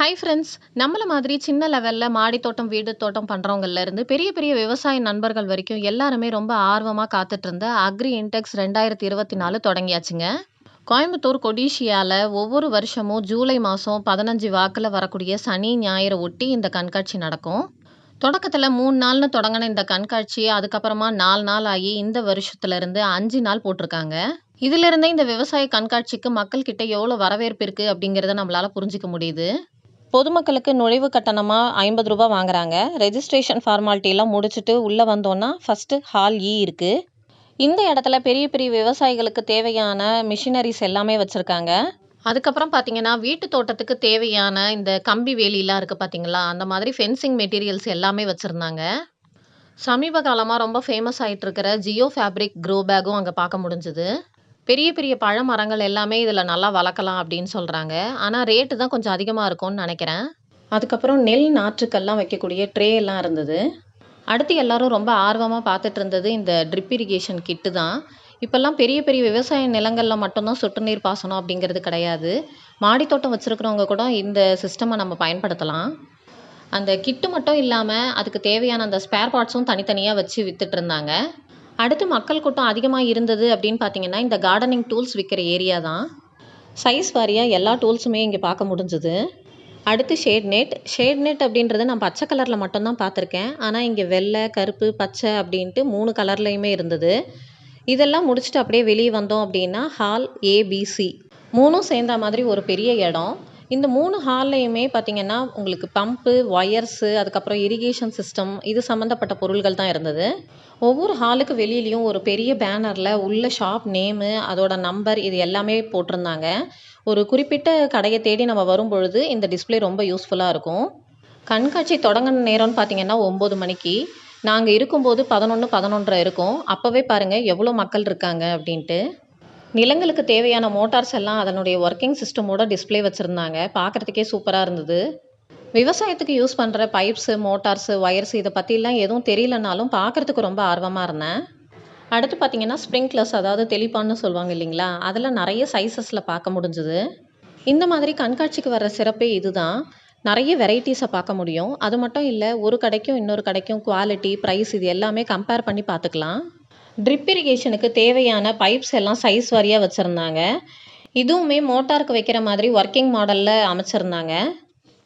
Hi friends. நம்மள மாதிரி சின்ன லெவல்ல மாடி தோட்டம், வீடு தோட்டம் பண்றவங்கள்ல இருந்து பெரிய பெரிய விவசாய நண்பர்கள் வரைக்கும் எல்லாருமே ரொம்ப ஆர்வமா காத்துட்டு இருந்த அக்ரி இன்டெக்ஸ் 2024 தொடங்கியாச்சுங்க. கோயம்புத்தூர் கொடிஷியால ஒவ்வொரு வருஷமும் ஜூலை மாசம் 15 வாக்குல வரக்கூடிய சனி, ஞாயிறு ஒட்டி இந்த கண்காட்சி நடக்கும். தொடக்கத்துல 3 நாள்னு தொடங்குன இந்த கண்காட்சி அதுக்கப்புறமா 4 நாள் ஆகி இந்த வருஷத்துல இருந்து 5 நாள் போட்டிருக்காங்க. இதிலிருந்தே இந்த விவசாய கண்காட்சிக்கு மக்கள் கிட்ட எவ்வளோ வரவேற்பு இருக்கு அப்படிங்கிறத நம்மளால புரிஞ்சுக்க முடியுது. பொதுமக்களுக்கு நுழைவு கட்டணமா ரூ. 50 வாங்குறாங்க. ரெஜிஸ்ட்ரேஷன் ஃபார்மாலிட்டிலாம் முடிச்சுட்டு உள்ள வந்தோம்னா ஃபர்ஸ்ட் ஹால் இ இருக்கு. இந்த இடத்துல பெரிய பெரிய விவசாயிகளுக்கு தேவையான மிஷினரிஸ் எல்லாமே வச்சிருக்காங்க. அதுக்கப்புறம் பார்த்தீங்கன்னா, வீட்டு தோட்டத்துக்கு தேவையான இந்த கம்பி வேலிலாம் இருக்கு பார்த்தீங்களா? அந்த மாதிரி ஃபென்சிங் மெட்டீரியல்ஸ் எல்லாமே வச்சிருந்தாங்க. சமீப காலமா ரொம்ப ஃபேமஸ் ஆயிட்டு இருக்கிற ஜியோ ஃபேப்ரிக் க்ரோ பேக்கும் அங்க பார்க்க முடிஞ்சது. பெரிய பெரிய பழ மரங்கள் எல்லாமே இதில நல்லா வளர்க்கலாம் அப்படின்னு சொல்றாங்க. ஆனா ரேட்டு தான் கொஞ்சம் அதிகமா இருக்கும்னு நினைக்கிறேன். அதுக்கப்புறம் நெல் நாற்றுக்கள்லாம் வைக்கக்கூடிய ட்ரே எல்லாம் இருந்தது. அடுத்து எல்லாரும் ரொம்ப ஆர்வமா பார்த்துட்டு இருந்தது இந்த ட்ரிப் இரிகேஷன் கிட்டு தான். இப்பல்லாம் பெரிய பெரிய விவசாய நிலங்கள்ல மட்டும் தான் சொட்டு நீர் பாசனம் அப்படிங்கிறது கிடையாது. மாடி தோட்டம் வச்சிருக்கிறவங்க கூட இந்த சிஸ்டம நம்ம பயன்படுத்தலாம். அந்த கிட்டு மட்டும் இல்லாம அதுக்கு தேவையான அந்த ஸ்பேர் பார்ட்ஸும் தனித்தனியா வச்சு வித்துட்டு இருந்தாங்க. அடுத்து மக்கள் கூட்டம் அதிகமா இருந்தது அப்படின்னு பார்த்தீங்கன்னா, இந்த கார்டனிங் டூல்ஸ் விக்கிற ஏரியா தான். சைஸ் வாரியா எல்லா டூல்ஸுமே இங்க பார்க்க முடிஞ்சது. அடுத்து ஷேட் நெட். ஷேட் நெட் அப்படின்றது நான் பச்சை கலர்ல மட்டும் தான் பார்த்துருக்கேன். ஆனா இங்க வெள்ளை, கருப்பு, பச்சை அப்படின்ட்டு 3 கலர்லயுமே இருந்தது. இதெல்லாம் முடிச்சுட்டு அப்படியே வெளிய வந்தோம் அப்படின்னா, ஹால் ஏபிசி 3ம் சேர்ந்தா மாதிரி ஒரு பெரிய இடம். இந்த 3 ஹால்லயுமே பார்த்தீங்கன்னா, உங்களுக்கு பம்பு, ஒயர்ஸு, அதுக்கப்புறம் இரிகேஷன் சிஸ்டம் இது சம்மந்தப்பட்ட பொருள்கள் தான் இருந்தது. ஒவ்வொரு ஹாலுக்கு வெளியிலயும் ஒரு பெரிய பேனர்ல உள்ள ஷாப் நேமு, அதோட நம்பர் இது எல்லாமே போட்டிருந்தாங்க. ஒரு குறிப்பிட்ட கடைய தேடி நம்ம வரும்பொழுது இந்த டிஸ்ப்ளே ரொம்ப யூஸ்ஃபுல்லா இருக்கும். கண்காட்சி தொடங்குன நேரம்னு பார்த்தீங்கன்னா 9 மணிக்கு. நாங்க இருக்கும்போது 11, 11:30 இருக்கும். அப்பவே பாருங்க எவ்வளோ மக்கள் இருக்காங்க அப்படின்ட்டு. நிலங்களுக்கு தேவையான மோட்டார்ஸ் எல்லாம் அதனுடைய ஒர்க்கிங் சிஸ்டமோட டிஸ்ப்ளே வச்சிருந்தாங்க. பார்க்கறதுக்கே சூப்பரா இருந்தது. விவசாயத்துக்கு யூஸ் பண்ற பைப்ஸு, மோட்டார்ஸு, ஒயர்ஸ் இத பத்திலாம் எதுவும் தெரியலனாலும் பார்க்கறதுக்கு ரொம்ப ஆர்வமா இருந்தேன். அடுத்து பார்த்தீங்கன்னா, ஸ்ப்ரிங்க்லர்ஸ் அதாவது தெளிப்பான்னு சொல்லுவாங்க இல்லைங்களா? அதில நெறைய சைஸஸ்ல பார்க்க முடிஞ்சது. இந்த மாதிரி கண்காட்சிக்கு வர சிறப்பே இதுதான். நெறைய வெரைட்டீஸ பார்க்க முடியும். அது மட்டும் இல்ல, ஒரு கடைக்கும் இன்னொரு கடைக்கும் குவாலிட்டி, பிரைஸ் இது எல்லாமே கம்பேர் பண்ணி பார்த்துக்கலாம். ட்ரிப் இரிகேஷனுக்கு தேவையான பைப்ஸ் எல்லாம் சைஸ் வாரியா வச்சிருந்தாங்க. இதுவுமே மோட்டாருக்கு வைக்கிற மாதிரி ஒர்க்கிங் மாடல்ல அமைச்சிருந்தாங்க.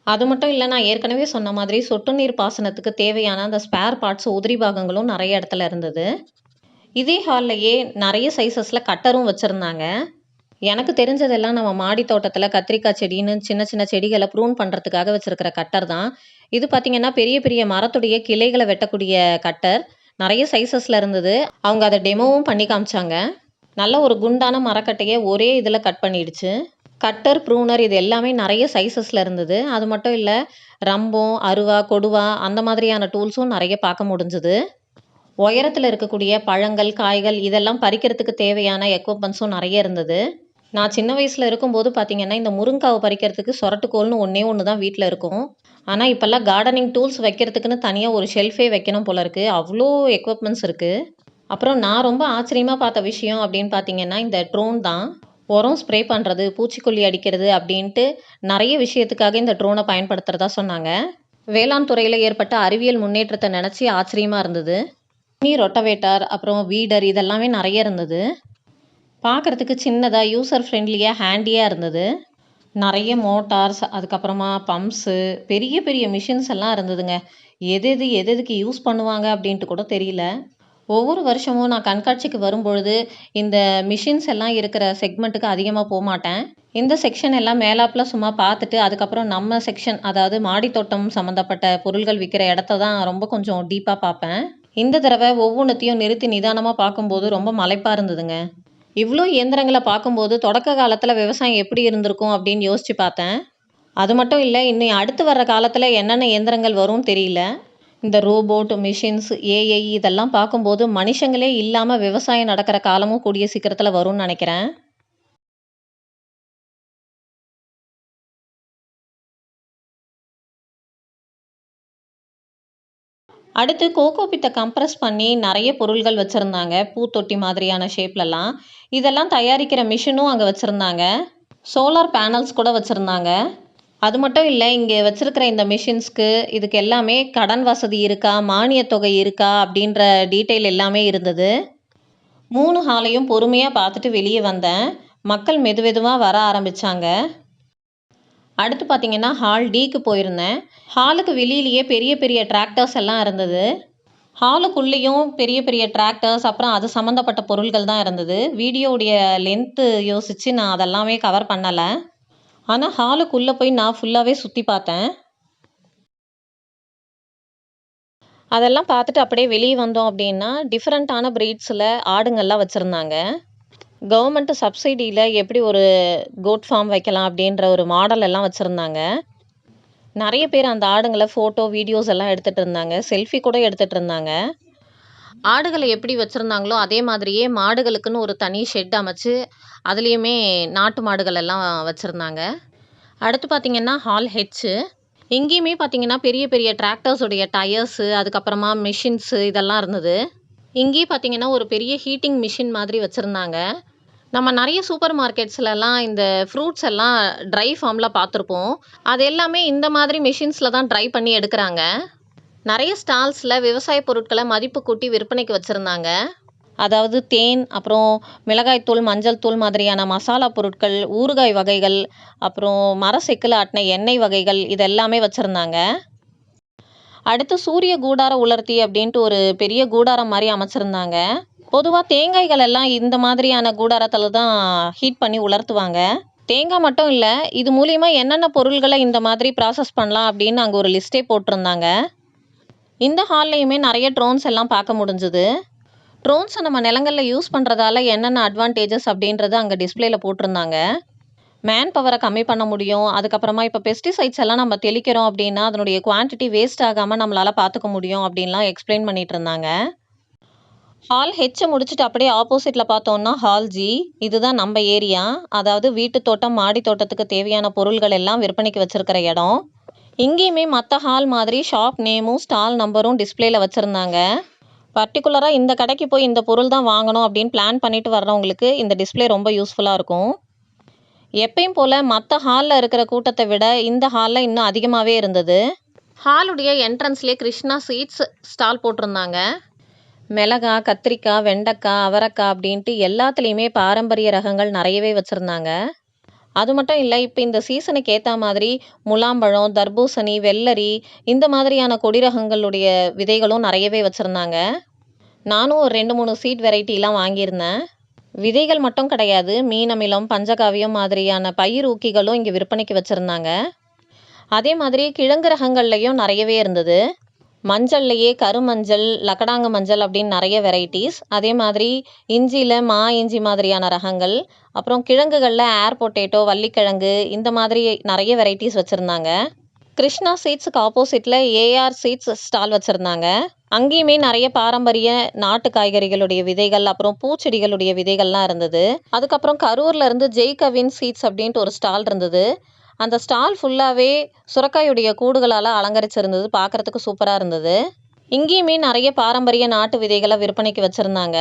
அது மட்டும் இல்ல, நான் ஏற்கனவே சொன்ன மாதிரி சொட்டு நீர் பாசனத்துக்கு தேவையான அந்த ஸ்பேர் பார்ட்ஸ், உதிரி பாகங்களும் நெறைய இடத்துல இருந்தது. இதே ஹால்லயே நெறைய சைஸஸ்ல கட்டரும் வச்சிருந்தாங்க. எனக்கு தெரிஞ்சதெல்லாம் நம்ம மாடி தோட்டத்துல கத்திரிக்காய் செடின்னு சின்ன சின்ன செடிகள ப்ரூன் பண்றதுக்காக வச்சிருக்கிற கட்டர் தான். இது பார்த்தீங்கன்னா, பெரிய பெரிய மரத்துடைய கிளைகள வெட்டக்கூடிய கட்டர். நெறைய சைஸஸ்ல இருந்தது. அவங்க அத டெமோவும் பண்ணி காமிச்சாங்க. நல்ல ஒரு குண்டான மரக்கட்டைய ஒரே இதுல கட் பண்ணிடுச்சு. கட்டர், ப்ரூனர் இது எல்லாமே நெறைய சைஸஸ்ல இருந்தது. அது மட்டும் இல்ல, ரம்பம், அருவா, கொடுவா அந்த மாதிரியான டூல்ஸும் நெறைய பார்க்க முடிஞ்சது. உயரத்துல இருக்கக்கூடிய பழங்கள், காய்கள் இதெல்லாம் பறிக்கிறதுக்கு தேவையான எக்யூப்மெண்ட்ஸும் நெறைய இருந்தது. நான் சின்ன வயசுல இருக்கும்போது பார்த்தீங்கன்னா, இந்த முருங்காவ பறிக்கிறதுக்கு சொரட்டுக்கோல்னு ஒண்ணே ஒண்ணு தான் வீட்ல இருக்கும். ஆனா இப்பல்லாம் கார்டனிங் டூல்ஸ் வைக்கிறதுக்குன்னு தனியா ஒரு ஷெல்ஃபே வைக்கணும் போல இருக்கு. அவ்ளோ எக்யூப்மெண்ட்ஸ் இருக்கு. அப்புறம் நான் ரொம்ப ஆச்சரியமா பார்த்த விஷயம் அப்படின்னு பார்த்தீங்கன்னா, இந்த ட்ரோன் தான். உரம் ஸ்ப்ரே பண்றது, பூச்சிக்கொல்லி அடிக்கிறது அப்படின்ட்டு நெறைய விஷயத்துக்காக இந்த ட்ரோன பயன்படுத்துறதா சொன்னாங்க. வேளாண் துறையில ஏற்பட்ட அறிவியல் முன்னேற்றத்த நெனச்சு ஆச்சரியமா இருந்தது. மினி ரொட்டவேட்டர், அப்புறம் வீடர் இதெல்லாமே நெறைய இருந்தது. பார்க்கறதுக்கு சின்னதா யூசர் ஃப்ரெண்ட்லியா, ஹேண்டியா இருந்தது. நெறைய மோட்டார்ஸ், அதுக்கப்புறமா பம்ப்ஸு, பெரிய பெரிய மிஷின்ஸ் எல்லாம் இருந்ததுங்க. எதுக்கு யூஸ் பண்ணுவாங்க அப்படின்ட்டு கூட தெரியல. ஒவ்வொரு வருஷமும் நான் கண்காட்சிக்கு வரும்பொழுது, இந்த மிஷின்ஸ் எல்லாம் இருக்கிற செக்மெண்ட்டுக்கு அதிகமா போமாட்டேன். இந்த செக்ஷன் எல்லாம் மேலாப்புல சும்மா பார்த்துட்டு, அதுக்கப்புறம் நம்ம செக்ஷன் அதாவது மாடித்தோட்டம் சம்மந்தப்பட்ட பொருள்கள் விக்கிற இடத்த தான் ரொம்ப கொஞ்சம் டீப்பா பார்ப்பேன். இந்த தடவ ஒவ்வொன்னத்தையும் நிறுத்தி நிதானமா பார்க்கும்போது ரொம்ப மலைப்பா இருந்ததுங்க. இவ்ளோ இயந்திரங்கள பார்க்கும்போது, தொடக்க காலத்துல விவசாயம் எப்படி இருந்திருக்கும் அப்படின்னு யோசிச்சு பார்த்தேன். அது மட்டும் இல்ல, இனி அடுத்து வர்ற காலத்துல என்னென்ன இயந்திரங்கள் வரும்னு தெரியல. இந்த ரோபோட், மிஷின்ஸ், ஏஐ இதெல்லாம் பார்க்கும்போது மனுஷங்களே இல்லாம விவசாயம் நடக்கிற காலமும் கூடிய சீக்கிரத்துல வரும்னு நினைக்கிறேன். அடுத்து கோகோ பித்த கம்ப்ரஸ் பண்ணி நெறைய பொருள்கள் வச்சிருந்தாங்க. பூத்தொட்டி மாதிரியான ஷேப்லலாம். இதெல்லாம் தயாரிக்கிற மிஷினும் அங்க வச்சிருந்தாங்க. சோலார் பேனல்ஸ் கூட வச்சிருந்தாங்க. அது மட்டும் இல்ல, இங்க வச்சிருக்கிற இந்த மிஷின்ஸ்க்கு இதுக்கு எல்லாமே கடன் வசதி இருக்கா, மானியத் தொகை இருக்கா அப்படின்ற டீட்டெயில் எல்லாமே இருந்தது. 3 ஹாலையும் பொறுமையா பார்த்துட்டு வெளியே வந்தேன். மக்கள் மெதுவா வர ஆரம்பிச்சாங்க. அடுத்து பார்த்தீங்கன்னா, ஹால் டிக்கு போயிருந்தேன். ஹாலுக்கு வெளியிலேயே பெரிய பெரிய டிராக்டர்ஸ் எல்லாம் இருந்தது. ஹாலுக்குள்ளேயும் பெரிய பெரிய டிராக்டர்ஸ், அப்புறம் அது சம்மந்தப்பட்ட பொருள்கள் தான் இருந்தது. வீடியோவுடைய லென்த்து யோசிச்சு நான் அதெல்லாமே கவர் பண்ணல. ஆனா, ஹாலுக்குள்ள போய் நான் ஃபுல்லாவே சுத்தி பார்த்தேன். அதெல்லாம் பார்த்துட்டு அப்படியே வெளிய வந்தோம் அப்படின்னா, டிஃபரண்டான ப்ரீட்ஸ்ல ஆடுங்கள்லாம் வச்சிருந்தாங்க. கவர்மெண்ட் சப்சிடியில எப்படி ஒரு கோட் ஃபார்ம் வைக்கலாம் அப்படின்ற ஒரு மாடல் எல்லாம் வச்சிருந்தாங்க. நெறைய பேர் அந்த ஆடுங்கள ஃபோட்டோ, வீடியோஸ் எல்லாம் எடுத்துட்டு இருந்தாங்க. செல்ஃபி கூட எடுத்துட்டு இருந்தாங்க. ஆடுகள எப்படி வச்சிருந்தாங்களோ, அதே மாதிரியே மாடுகளுக்குன்னு ஒரு தனி ஷெட் அமைச்சு, அதுலயுமே நாட்டு மாடுகள் எல்லாம் வச்சிருந்தாங்க. அடுத்து பார்த்தீங்கன்னா, ஹால் ஹெச். இங்கேயுமே பார்த்தீங்கன்னா, பெரிய பெரிய டிராக்டர்ஸ் உடைய டயர்ஸு, அதுக்கப்புறமா மிஷின்ஸு இதெல்லாம் இருந்தது. இங்கேயும் பார்த்தீங்கன்னா, ஒரு பெரிய ஹீட்டிங் மிஷின் மாதிரி வச்சிருந்தாங்க. நம்ம நெறைய சூப்பர் மார்க்கெட்ஸ்லலாம் இந்த ஃப்ரூட்ஸ் எல்லாம் ட்ரை ஃபார்ம்ல பார்த்துருப்போம். அது எல்லாமே இந்த மாதிரி மிஷின்ஸ்ல தான் ட்ரை பண்ணி எடுக்குறாங்க. நெறைய ஸ்டால்ஸ்ல விவசாய பொருட்கள மதிப்பு கூட்டி விற்பனைக்கு வச்சிருந்தாங்க. அதாவது தேன், அப்புறம் மிளகாய் தூள், மஞ்சள் தூள் மாதிரியான மசாலா பொருட்கள், ஊறுகாய் வகைகள், அப்புறம் மரச்செக்குல ஆட்டுன எண்ணெய் வகைகள் இது எல்லாமே வச்சிருந்தாங்க. அடுத்து சூரிய கூடார உலர்த்தி அப்படின்ட்டு ஒரு பெரிய கூடாரம் மாரி அமைச்சிருந்தாங்க. பொதுவா தேங்காய்கள் எல்லாம் இந்த மாதிரியான கூடாரத்துல தான் ஹீட் பண்ணி உலர்த்துவாங்க. தேங்காய் மட்டும் இல்ல, இது மூலியமா என்னென்ன பொருள்கள இந்த மாதிரி ப்ராசஸ் பண்ணலாம் அப்படின்னு அங்க ஒரு லிஸ்ட்டே போட்டிருந்தாங்க. இந்த ஹால்லயுமே நெறைய ட்ரோன்ஸ் எல்லாம் பார்க்க முடிஞ்சது. ட்ரோன்ஸ நம்ம நிலங்கள்ல யூஸ் பண்றதால என்னென்ன அட்வான்டேஜஸ் அப்படின்றத அங்க டிஸ்ப்ளேல போட்டிருந்தாங்க. மேன் பவர கம்மி பண்ண முடியும். அதுக்கப்புறமா இப்ப பெஸ்டிசைட்ஸ் எல்லாம் நம்ம தெளிக்கிறோம் அப்படின்னா, அதனுடைய குவான்டிட்டி வேஸ்ட் ஆகாம நம்மளால பார்த்துக்க முடியும் அப்படின்லாம் எக்ஸ்பிளைன் பண்ணிட்டு இருந்தாங்க. ஹால் ஹெச் முடிச்சுட்டு அப்படியே ஆப்போசிட்ல பார்த்தோம்னா ஹால் ஜி. இதுதான் நம்ம ஏரியா. அதாவது வீட்டு தோட்டம், மாடி தோட்டத்துக்கு தேவையான பொருள்கள் எல்லாம் விற்பனைக்கு வச்சிருக்கிற இடம். இங்கேயுமே மத்த ஹால் மாதிரி ஷாப் நேமும், ஸ்டால் நம்பரும் டிஸ்ப்ளேல வச்சிருந்தாங்க. பர்ட்டிகுலரா இந்த கடைக்கு போய் இந்த பொருள் தான் வாங்கணும் அப்படின்னு பிளான் பண்ணிட்டு வர்றவங்களுக்கு இந்த டிஸ்ப்ளே ரொம்ப யூஸ்ஃபுல்லா இருக்கும். எப்பயும் போல மத்த ஹால்ல இருக்கிற கூட்டத்த விட இந்த ஹால்ல இன்னும் அதிகமாவே இருந்தது. ஹாலுடைய என்ட்ரன்ஸ்லயே கிருஷ்ணா சீட்ஸ் ஸ்டால் போட்டிருந்தாங்க. மிளகா, கத்திரிக்காய், வெண்டைக்காய், அவரைக்காய் அப்படின்ட்டு எல்லாத்துலேயுமே பாரம்பரிய ரகங்கள் நிறையவே வச்சுருந்தாங்க. அது மட்டும் இல்லை, இப்போ இந்த சீசனுக்கு ஏற்ற மாதிரி முலாம்பழம், தர்பூசணி, வெள்ளரி இந்த மாதிரியான கொடி ரகங்களுடைய விதைகளும் நிறையவே வச்சுருந்தாங்க. நானும் ஒரு 2-3 சீட் வெரைட்டிலாம் வாங்கியிருந்தேன். விதைகள் மட்டும் கிடையாது, மீனமிலம், பஞ்சகாவியம் மாதிரியான பயிர் ஊக்கிகளும் இங்கே விற்பனைக்கு வச்சுருந்தாங்க. அதே மாதிரி கிழங்கு ரகங்கள்லையும் நிறையவே இருந்தது. மஞ்சள்லையே கருமஞ்சள், லக்கடாங்க மஞ்சள் அப்படின்னு நிறைய வெரைட்டிஸ். அதே மாதிரி இஞ்சியில் மா இஞ்சி மாதிரியான ரகங்கள், அப்புறம் கிழங்குகளில் ஏர் பொட்டேட்டோ, வள்ளிக்கிழங்கு இந்த மாதிரி நிறைய வெரைட்டிஸ் வச்சுருந்தாங்க. கிருஷ்ணா சீட்ஸுக்கு ஆப்போசிட்டில் ஏஆர் சீட்ஸ் ஸ்டால் வச்சுருந்தாங்க. அங்கேயுமே நிறைய பாரம்பரிய நாட்டு காய்கறிகளுடைய விதைகள், அப்புறம் பூச்செடிகளுடைய விதைகள்லாம் இருந்தது. அதுக்கப்புறம் கரூர்லேருந்து ஜெய்கவின் சீட்ஸ் அப்படின்ட்டு ஒரு ஸ்டால் இருந்தது. அந்த ஸ்டால் ஃபுல்லாகவே சுரக்காயுடைய கூடுகளால் அலங்கரிச்சிருந்தது. பார்க்குறதுக்கு சூப்பராக இருந்தது. இங்கேயுமே நிறைய பாரம்பரிய நாட்டு விதைகளை விற்பனைக்கு வச்சுருந்தாங்க.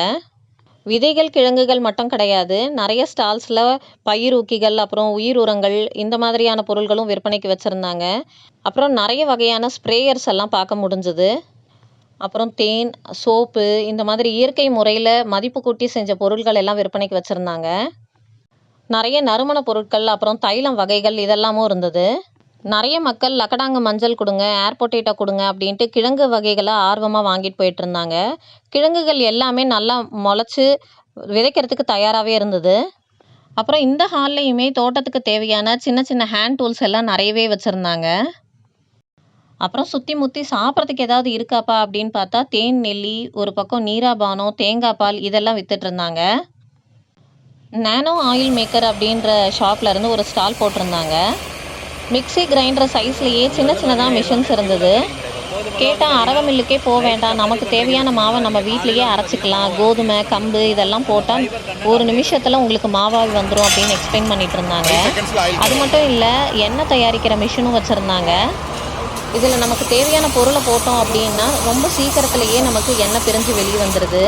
விதைகள், கிழங்குகள் மட்டும் கிடையாது, நிறைய ஸ்டால்ஸில் பயிர் ஊக்கிகள், அப்புறம் உயிர் உரங்கள் இந்த மாதிரியான பொருள்களும் விற்பனைக்கு வச்சுருந்தாங்க. அப்புறம் நிறைய வகையான ஸ்ப்ரேயர்ஸ் எல்லாம் பார்க்க முடிஞ்சுது. அப்புறம் தேன், சோப்பு இந்த மாதிரி இயற்கை முறையில் மதிப்பு கூட்டி செஞ்ச பொருள்கள் எல்லாம் விற்பனைக்கு வச்சுருந்தாங்க. நிறைய நறுமண பொருட்கள், அப்புறம் தைலம் வகைகள் இதெல்லாமும் இருந்தது. நிறைய மக்கள் லக்கடாங்க மஞ்சள் கொடுங்க, ஏர் பொட்டேட்டோ கொடுங்க அப்படின்ட்டு கிழங்கு வகைகளை ஆர்வமாக வாங்கிட்டு போயிட்டு இருந்தாங்க. கிழங்குகள் எல்லாமே நல்லா முளைச்சி விதைக்கிறதுக்கு தயாராகவே இருந்தது. அப்புறம் இந்த ஹால்லையுமே தோட்டத்துக்கு தேவையான சின்ன சின்ன ஹேண்ட் டூல்ஸ் எல்லாம் நிறையவே வச்சுருந்தாங்க. அப்புறம் சுற்றி முற்றி சாப்பிட்றதுக்கு ஏதாவது இருக்காப்பா அப்படின்னு பார்த்தா தேன் நெல்லி, ஒரு பக்கம் நீராபானம், தேங்காய் பால் இதெல்லாம் வித்துட்டு இருந்தாங்க. நானோ ஆயில் மேக்கர் அப்படின்ற ஷாப்ல இருந்து ஒரு ஸ்டால் போட்டிருந்தாங்க. மிக்ஸி கிரைண்டர் சைஸ்லேயே சின்ன சின்னதாக மிஷின்ஸ் இருந்தது. கேட்டால் அரவை மில்லுக்கே போக வேண்டாம், நமக்கு தேவையான மாவை நம்ம வீட்லேயே அரைச்சிக்கலாம், கோதுமை, கம்பு இதெல்லாம் போட்டால் 1 நிமிஷத்தில் உங்களுக்கு மாவாகி வந்துடும் அப்படின்னு எக்ஸ்பிளைன் பண்ணிட்டு இருந்தாங்க. அது மட்டும் இல்லை, எண்ணெய் தயாரிக்கிற மிஷினும் வச்சுருந்தாங்க. இதில் நமக்கு தேவையான பொருளை போட்டோம் அப்படின்னா ரொம்ப சீக்கிரத்துலேயே நமக்கு எண்ணெய் பிரிஞ்சு வெளியே வந்துடுது.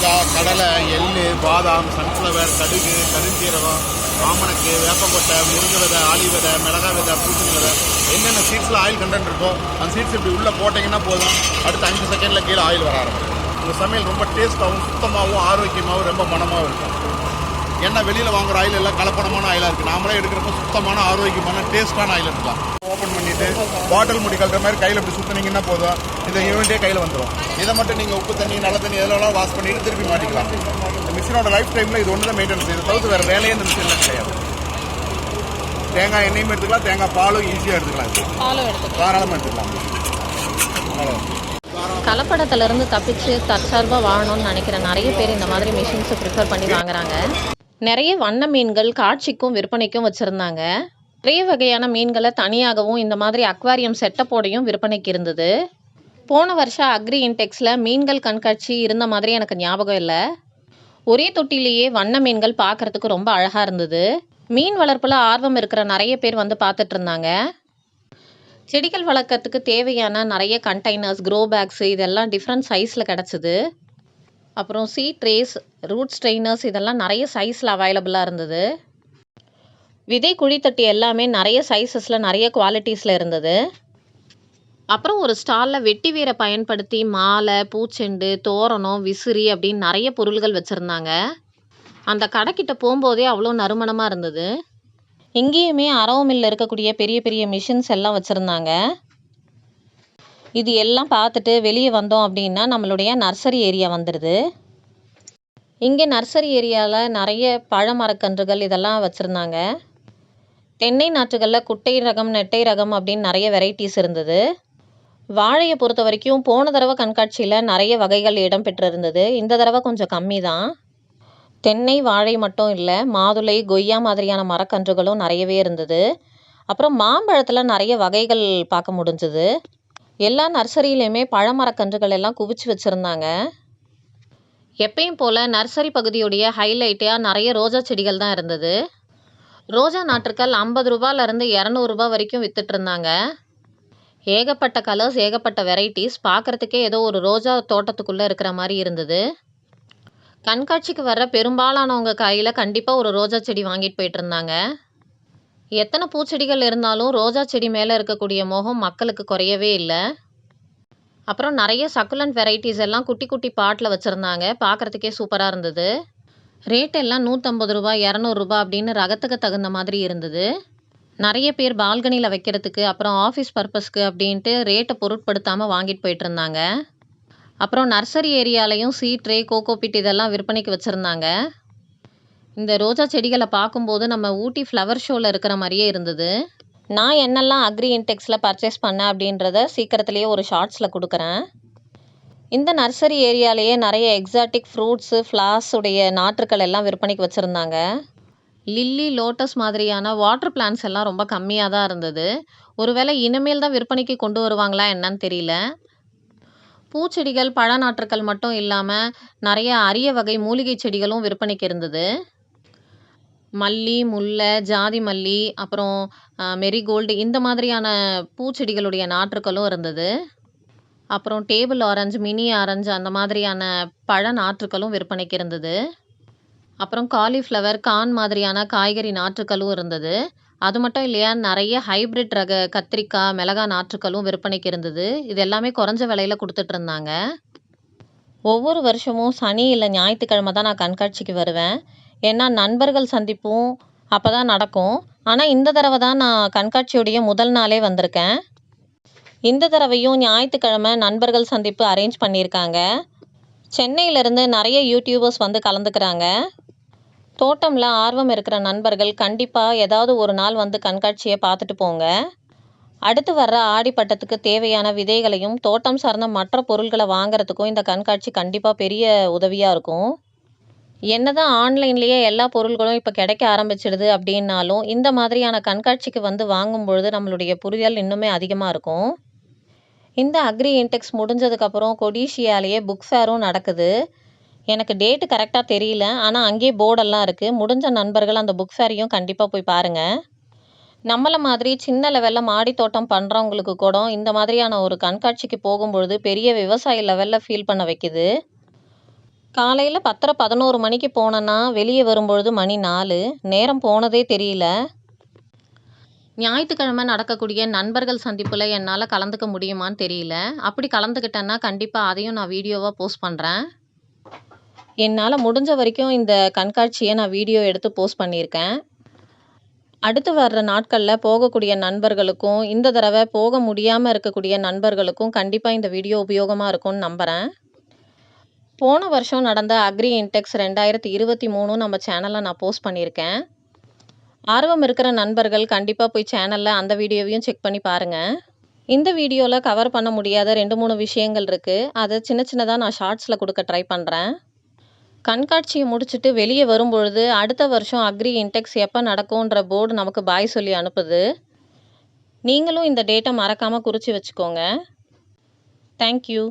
தேங்காய், கடலை, எள்ளு, பாதாம், சன்ஃப்ளவர், கடுகு, கருஞ்சீரகம், ஆமணக்கு, வேப்பங்கொட்டை, முருங்கை விதை, ஆளி விதை, மிளகாய் விதை, பூசணி விதை, என்னென்ன சீட்ஸில் ஆயில் கண்டென்ட் இருக்கோ அந்த சீட்ஸ் இப்படி உள்ளே போட்டிங்கன்னா போதும், அடுத்த 5 செகண்டில் கீழே ஆயில் வர ஆரம்பிக்கும். உங்கள் சமையல் ரொம்ப டேஸ்ட்டாகவும் சுத்தமாகவும் ஆரோக்கியமாகவும் ரொம்ப மனமாகவும் இருக்கும். ஏன்னா வெளியில் வாங்குற ஆயில் எல்லாம் கலப்படமான ஆயிலாக இருக்குது. நாமளே எடுக்கிறப்ப சுத்தமான ஆரோக்கியமான டேஸ்ட்டான ஆயில் எடுக்கலாம். ஓப்பன் பண்ணிவிட்டு பாட்டில் முடி கழுற மாதிரி கையில் இப்படி சுற்றினீங்கன்னா போதும், இந்த யூனிட்டே கையில் வந்துடும். இதை மட்டும் நீங்கள் உப்பு தண்ணி, நல்ல தண்ணி எதெல்லாம் வாஷ் பண்ணிவிட்டு திருப்பி மாட்டிக்கலாம். இந்த மிஷினோட லைஃப் டைமில் இது ஒன்று தான் மெயின்டெனன்ஸ். இதை தவிர்த்து வேறு வேலையே இந்த மிஷினில் கிடையாது. தேங்காய் எண்ணெயும் எடுத்துக்கலாம், தேங்காய் பாலும் ஈஸியாக எடுத்துக்கலாம், தாராளமாக எடுத்துக்கலாம். கலப்படத்திலிருந்து தப்பிச்சு தற்சார்பாக வாழணும்னு நினைக்கிற நிறைய பேர் இந்த மாதிரி மிஷின்ஸை ப்ரிஃபர் பண்ணி வாங்குறாங்க. நிறைய வண்ண மீன்கள் காட்சிக்கும் விற்பனைக்கும் வச்சுருந்தாங்க. நிறைய வகையான மீன்களை தனியாகவும் இந்த மாதிரி அக்வாரியம் செட்டப்போடையும் விற்பனைக்கு இருந்தது. போன வருஷம் அக்ரி இன்டெக்ஸில் மீன்கள் கண்காட்சி இருந்த மாதிரி எனக்கு ஞாபகம் இல்லை. ஒரே தொட்டிலேயே வண்ண மீன்கள் பார்க்குறதுக்கு ரொம்ப அழகாக இருந்தது. மீன் வளர்ப்பில் ஆர்வம் இருக்கிற நிறைய பேர் வந்து பார்த்துட்டு இருந்தாங்க. செடிகள் வளர்க்கறதுக்கு தேவையான நிறைய கண்டெய்னர்ஸ், க்ரோ பேக்ஸு இதெல்லாம் டிஃப்ரெண்ட் சைஸில் கிடச்சிது. அப்புறம் சீட் ட்ரேஸ், ரூட் ஸ்ட்ரெயினர்ஸ் இதெல்லாம் நிறைய சைஸில் அவைலபிளாக இருந்தது. விதை குழித்தட்டி எல்லாமே நிறைய சைஸஸில் நிறைய குவாலிட்டிஸில் இருந்தது. அப்புறம் ஒரு ஸ்டாலில் வெட்டி வேரை பயன்படுத்தி மாலை, பூச்செண்டு, தோரணம், விசிறி அப்படின்னு நிறைய பொருள்கள் வச்சுருந்தாங்க. அந்த கடைக்கிட்ட போகும்போதே அவ்வளோ நறுமணமாக இருந்தது. இங்கேயுமே அரவு மில்லில் இருக்கக்கூடிய பெரிய பெரிய மிஷின்ஸ் எல்லாம் வச்சுருந்தாங்க. இது எல்லாம் பார்த்துட்டு வெளியே வந்தோம் அப்படின்னா நம்மளுடைய நர்சரி ஏரியா வந்துடுது. இங்கே நர்சரி ஏரியாவில் நிறைய பழ மரக்கன்றுகள் இதெல்லாம் வச்சுருந்தாங்க. தென்னை நாற்றுகளில் குட்டை ரகம், நெட்டை ரகம் அப்படின்னு நிறைய வெரைட்டிஸ் இருந்தது. வாழையை பொறுத்த வரைக்கும் போன தடவை கண்காட்சியில் நிறைய வகைகள் இடம் பெற்றிருந்தது. இந்த தடவை கொஞ்சம் கம்மி தான். தென்னை, வாழை மட்டும் இல்லை, மாதுளை, கொய்யா மாதிரியான மரக்கன்றுகளும் நிறையவே இருந்தது. அப்புறம் மாம்பழத்தில் நிறைய வகைகள் பார்க்க முடிஞ்சுது. எல்லா நர்சரியிலையுமே பழமரக்கன்றுகள் எல்லாம் குவிச்சு வச்சுருந்தாங்க. எப்பயும் போல் நர்சரி பகுதியுடைய ஹைலைட்டாக நிறைய ரோஜா செடிகள் தான் இருந்தது. ரோஜா நாற்றுக்கள் 50 ரூபாயிலேருந்து 200 ரூபா வரைக்கும் வித்துட்டு இருந்தாங்க. ஏகப்பட்ட கலர்ஸ், ஏகப்பட்ட வெரைட்டிஸ், பார்க்குறதுக்கே ஏதோ ஒரு ரோஜா தோட்டத்துக்குள்ளே இருக்கிற மாதிரி இருந்தது. கண்காட்சிக்கு வர்ற பெரும்பாலானவங்க கையில் கண்டிப்பாக ஒரு ரோஜா செடி வாங்கிட்டு போயிட்டு இருந்தாங்க. எத்தனை பூச்செடிகள் இருந்தாலும் ரோஜா செடி மேலே இருக்கக்கூடிய மோகம் மக்களுக்கு குறையவே இல்லை. அப்புறம் நிறைய சக்குலண்ட் வெரைட்டிஸ் எல்லாம் குட்டி குட்டி பாட்டில் வச்சுருந்தாங்க. பார்க்குறதுக்கே சூப்பராக இருந்தது. ரேட் எல்லாம் 150 ரூபா, 200 ரூபா அப்படின்னு ரகத்துக்கு தகுந்த மாதிரி இருந்தது. நிறைய பேர் பால்கனியில் வைக்கிறதுக்கு, அப்புறம் ஆஃபீஸ் பர்பஸ்க்கு அப்படின்ட்டு ரேட்டை பொருட்படுத்தாமல் வாங்கிட்டு போயிட்டு இருந்தாங்க. அப்புறம் நர்சரி ஏரியாலையும் சீட் ட்ரே, கோகோபிட் இதெல்லாம் விற்பனைக்கு வச்சுருந்தாங்க. இந்த ரோஜா செடிகளை பார்க்கும்போது நம்ம ஊட்டி ஃப்ளவர் ஷோவில் இருக்கிற மாதிரியே இருந்தது. நான் என்னெல்லாம் அக்ரி இன்டெக்ஸில் பர்ச்சேஸ் பண்ணேன் அப்படின்றத சீக்கிரத்துலேயே ஒரு ஷார்ட்ஸில் கொடுக்குறேன். இந்த நர்சரி ஏரியாலேயே நிறைய எக்ஸாட்டிக் ஃப்ரூட்ஸு, ஃப்ளார்ஸ் உடைய நாற்றுக்கள் எல்லாம் விற்பனைக்கு வச்சுருந்தாங்க. லில்லி, லோட்டஸ் மாதிரியான வாட்டர் பிளான்ட்ஸ் எல்லாம் ரொம்ப கம்மியாக தான் இருந்தது. ஒருவேளை இனிமேல் தான் விற்பனைக்கு கொண்டு வருவாங்களா என்னன்னு தெரியல. பூச்செடிகள், பழ நாற்றுக்கள் மட்டும் இல்லாமல் நிறைய அரிய வகை மூலிகை செடிகளும் விற்பனைக்கு இருந்தது. மல்லி, முல்லை, ஜாதி மல்லி, அப்புறம் மெரிகோல்டு இந்த மாதிரியான பூச்செடிகளுடைய நாற்றுக்களும் இருந்தது. அப்புறம் டேபிள் ஆரஞ்சு, மினி ஆரஞ்சு அந்த மாதிரியான பழ நாற்றுக்களும் விற்பனைக்கு இருந்தது. அப்புறம் காலிஃப்ளவர், கார்ன் மாதிரியான காய்கறி நாற்றுக்களும் இருந்தது. அது மட்டும் இல்லையா, நிறைய ஹைப்ரிட் ரக கத்திரிக்காய், மிளகாய் நாற்றுக்களும் விற்பனைக்கு இருந்தது. இது எல்லாமே குறைஞ்ச விலையில் கொடுத்துட்டு இருந்தாங்க. ஒவ்வொரு வருஷமும் சனி இல்லை ஞாயிற்றுக்கிழமை தான் நான் கண்காட்சிக்கு வருவேன். ஏன்னா நண்பர்கள் சந்திப்பும் அப்போ தான் நடக்கும். ஆனால் இந்த தடவை தான் நான் கண்காட்சியுடைய முதல் நாளே வந்திருக்கேன். இந்த தடவையும் ஞாயிற்றுக்கிழமை நண்பர்கள் சந்திப்பு அரேஞ்ச் பண்ணியிருக்காங்க. சென்னையிலேருந்து நிறைய யூடியூபர்ஸ் வந்து கலந்துக்கிறாங்க. தோட்டமில் ஆர்வம் இருக்கிற நண்பர்கள் கண்டிப்பாக ஏதாவது ஒரு நாள் வந்து கண்காட்சியை பார்த்துட்டு போங்க. அடுத்து வர்ற ஆடிப்பட்டத்துக்கு தேவையான விதைகளையும் தோட்டம் சார்ந்த மற்ற பொருட்களை வாங்குறதுக்கும் இந்த கண்காட்சி கண்டிப்பாக பெரிய உதவியாக இருக்கும். என்னதான் ஆன்லைன்லேயே எல்லா பொருட்களும் இப்போ கிடைக்க ஆரம்பிச்சிடுது அப்படின்னாலும் இந்த மாதிரியான கண்காட்சிக்கு வந்து வாங்கும் பொழுது நம்மளுடைய புரிதல் இன்னுமே அதிகமாக இருக்கும். இந்த அக்ரி இன்டெக்ஸ் முடிஞ்சதுக்கப்புறம் கொடிஷியாலேயே புக் ஃபேரும் நடக்குது. எனக்கு டேட்டு கரெக்டாக தெரியல, ஆனால் அங்கேயே போர்டெல்லாம் இருக்குது. முடிஞ்ச நண்பர்கள் அந்த புக் ஃபேரையும் கண்டிப்பாக போய் பாருங்கள். நம்மளை மாதிரி சின்ன லெவலில் மாடி தோட்டம் பண்ணுறவங்களுக்கு கூட இந்த மாதிரியான ஒரு கண்காட்சிக்கு போகும்பொழுது பெரிய விவசாய லெவலில் ஃபீல் பண்ண வைக்குது. காலையில் 10:11 மணிக்கு போனேன்னா வெளியே வரும்பொழுது மணி 4. நேரம் போனதே தெரியல. ஞாயிற்றுக்கிழமை நடக்கக்கூடிய நண்பர்கள் சந்திப்பில் என்னால் கலந்துக்க முடியுமான்னு தெரியல. அப்படி கலந்துக்கிட்டேன்னா கண்டிப்பாக அதையும் நான் வீடியோவாக போஸ்ட் பண்ணுறேன். என்னால் முடிஞ்ச வரைக்கும் இந்த கண்காட்சியை நான் வீடியோ எடுத்து போஸ்ட் பண்ணியிருக்கேன். அடுத்து வர்ற நாட்களில் போகக்கூடிய நண்பர்களுக்கும் இந்த தடவை போக முடியாமல் இருக்கக்கூடிய நண்பர்களுக்கும் கண்டிப்பாக இந்த வீடியோ உபயோகமாக இருக்கும்னு நம்புகிறேன். போன வருஷம் நடந்த அக்ரி இன்டெக்ஸ் 2023 நம்ம சேனலில் நான் போஸ்ட் பண்ணியிருக்கேன். ஆர்வம் இருக்கிற நண்பர்கள் கண்டிப்பாக போய் சேனலில் அந்த வீடியோவையும் செக் பண்ணி பாருங்கள். இந்த வீடியோவில் கவர் பண்ண முடியாத 2-3 விஷயங்கள் இருக்குது. அதை சின்ன சின்னதாக நான் ஷார்ட்ஸில் கொடுக்க ட்ரை பண்ணுறேன். கண்காட்சியை முடிச்சுட்டு வெளியே வரும்பொழுது அடுத்த வருஷம் அக்ரி இன்டெக்ஸ் எப்போ நடக்கும்ன்ற போர்டு நமக்கு பாய் சொல்லி அனுப்புது. நீங்களும் இந்த டேட்டை மறக்காமல் குறித்து வச்சுக்கோங்க. தேங்க்யூ.